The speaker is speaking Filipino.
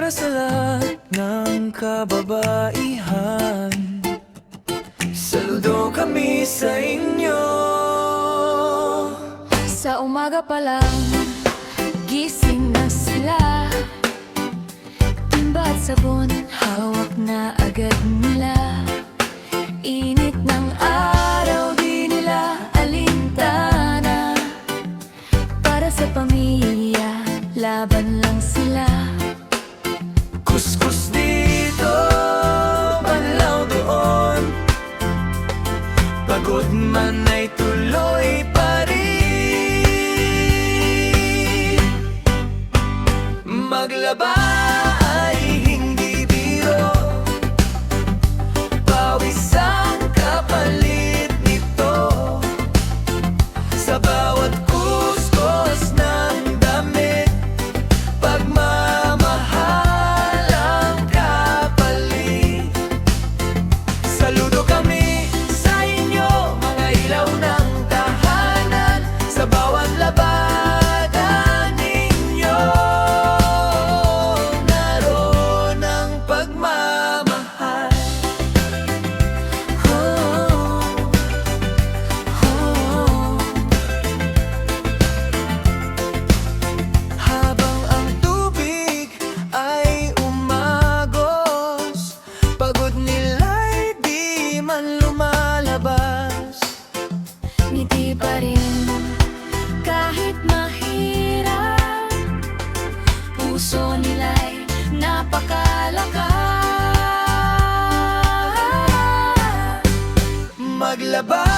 para sa lahat ng kababaihan. Saludo kami sa inyo. Sa umaga pa lang, gising na sila. Timba at sabon, hawak na agad nila. Init ng araw, di nila alintana. Para sa pamilya, laban lang sila. Kuskus dito, banlaw doon. Pagod man ay tuloy pa rin. Maglaba ay hindi biro, pawis ang kapalit nito. Sa bawat kuskus ng damit, pagmamahal ang kapalit. Saludo kami sa inyo, mga ilaw ng tahanan. Sa bawat labanan ninyo, naroon ang pagmamahal. Habang ang tubig ay umagos, pagod nila'y di man lumalabas. Ngiti pa rin kahit mahirap, puso nila'y napakalakas. Maglaba